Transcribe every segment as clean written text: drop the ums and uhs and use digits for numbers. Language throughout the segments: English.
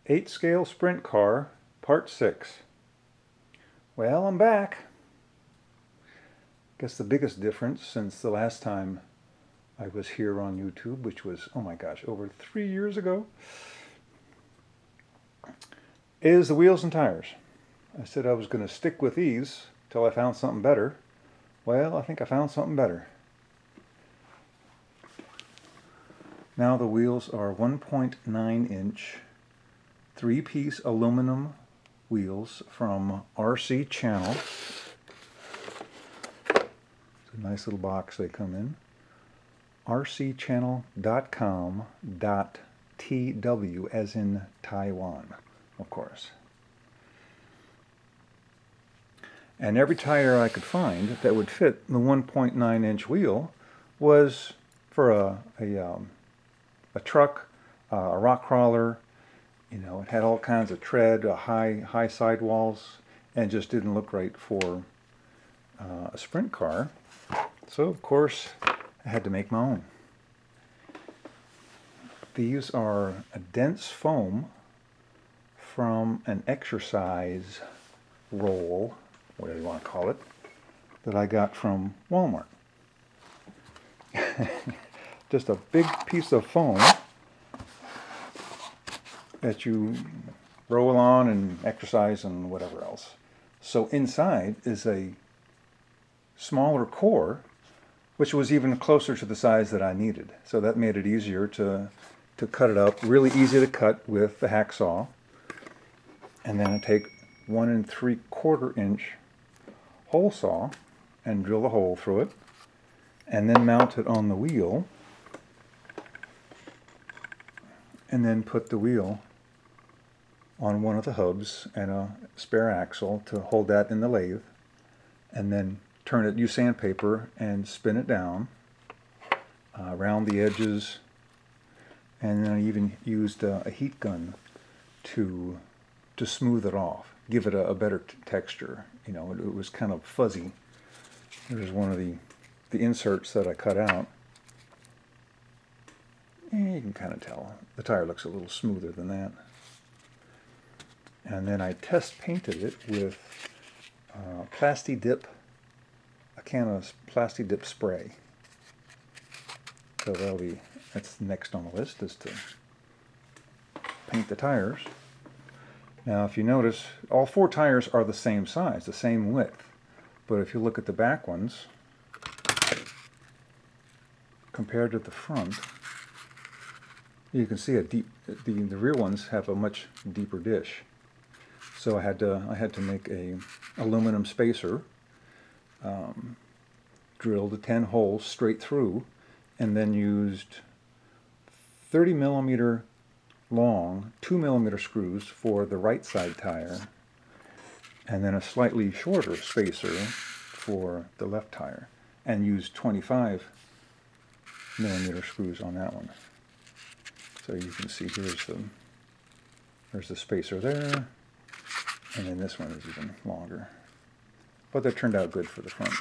8-scale sprint car, part 6. Well, I'm back. Guess the biggest difference since the last time I was here on YouTube, which was, oh my gosh, over 3 years ago, is the wheels and tires. I said I was going to stick with these till I found something better. Well, I think I found something better. Now the wheels are 1.9 inch 3-piece aluminum wheels from RC Channel. It's a nice little box they come in. rcchannel.com.tw, as in Taiwan, of course. And every tire I could find that would fit the 1.9 inch wheel was for a truck, a rock crawler. You know, it had all kinds of tread, high sidewalls, and just didn't look right for a sprint car. So, of course, I had to make my own. These are a dense foam from an exercise roll, whatever you want to call it, that I got from Walmart. Just a big piece of foam that you roll on and exercise and whatever else. So inside is a smaller core, which was even closer to the size that I needed. So that made it easier to cut it up. Really easy to cut with the hacksaw. And then I take 1 3/4 inch hole saw and drill a hole through it, and then mount it on the wheel, and then put the wheel on one of the hubs and a spare axle to hold that in the lathe, and then turn it, use sandpaper and spin it down around the edges, and then I even used a heat gun to smooth it off, give it a better texture. You know, it was kind of fuzzy. There's one of the inserts that I cut out. And you can kind of tell the tire looks a little smoother than that. And then I test painted it with a can of Plasti Dip spray. So that's next on the list, is to paint the tires. Now if you notice, all 4 tires are the same size, the same width. But if you look at the back ones, compared to the front, you can see the rear ones have a much deeper dish. So I had to make a aluminum spacer, drilled the 10 holes straight through, and then used 30 millimeter long 2 millimeter screws for the right side tire, and then a slightly shorter spacer for the left tire, and used 25 millimeter screws on that one. So you can see there's the spacer there, and then this one is even longer. But that turned out good for the front.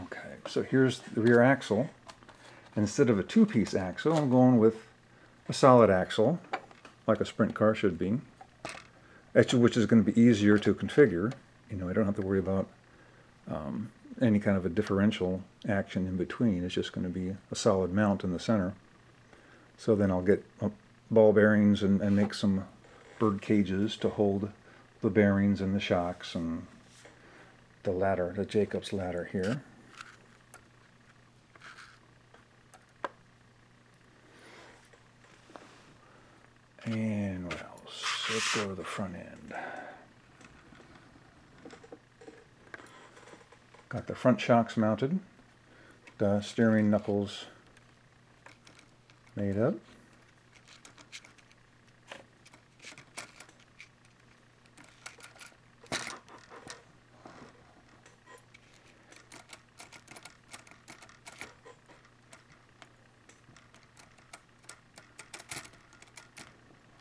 Okay, so here's the rear axle. Instead of a 2-piece axle, I'm going with a solid axle, like a sprint car should be, which is going to be easier to configure. You know, I don't have to worry about any kind of a differential action in between. It's just going to be a solid mount in the center. So then I'll get ball bearings and make some bird cages to hold the bearings and the shocks and the ladder, the Jacob's ladder here. And what else? Let's go to the front end. Got the front shocks mounted, the steering knuckles made up.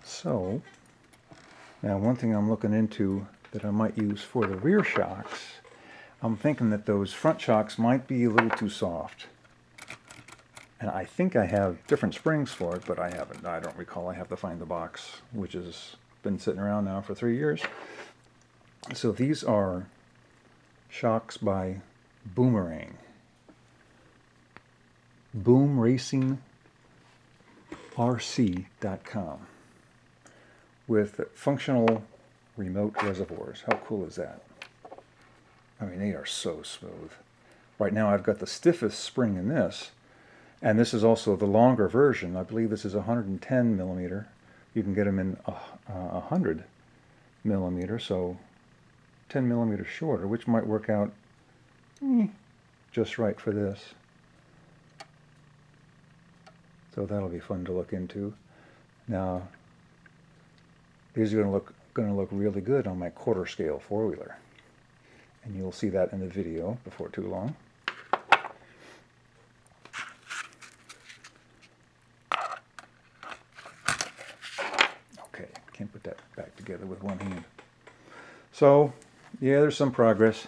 So, now one thing I'm looking into that I might use for the rear shocks, I'm thinking that those front shocks might be a little too soft. And I think I have different springs for it, but I haven't. I don't recall. I have to find the box, which has been sitting around now for 3 years. So these are shocks by Boomerang. boomracingrc.com with functional remote reservoirs. How cool is that? I mean, they are so smooth. Right now I've got the stiffest spring in this, and this is also the longer version. I believe this is 110 millimeter. You can get them in 100 millimeter, so 10 millimeters shorter, which might work out just right for this. So that'll be fun to look into. Now, these are going to look really good on my quarter scale four-wheeler, and you'll see that in the video before too long. Okay, can't put that back together with one hand. So, yeah, there's some progress,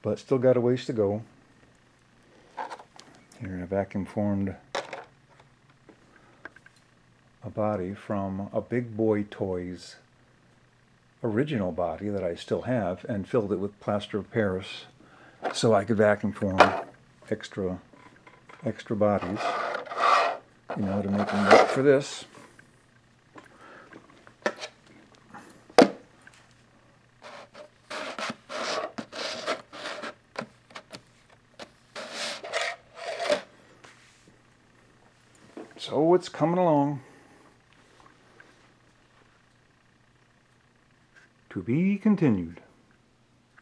but still got a ways to go. Here I vacuum formed a body from a Big Boy Toys original body that I still have, and filled it with plaster of Paris so I could vacuum form extra bodies, you know, to make them work for this. So it's coming along. To be continued.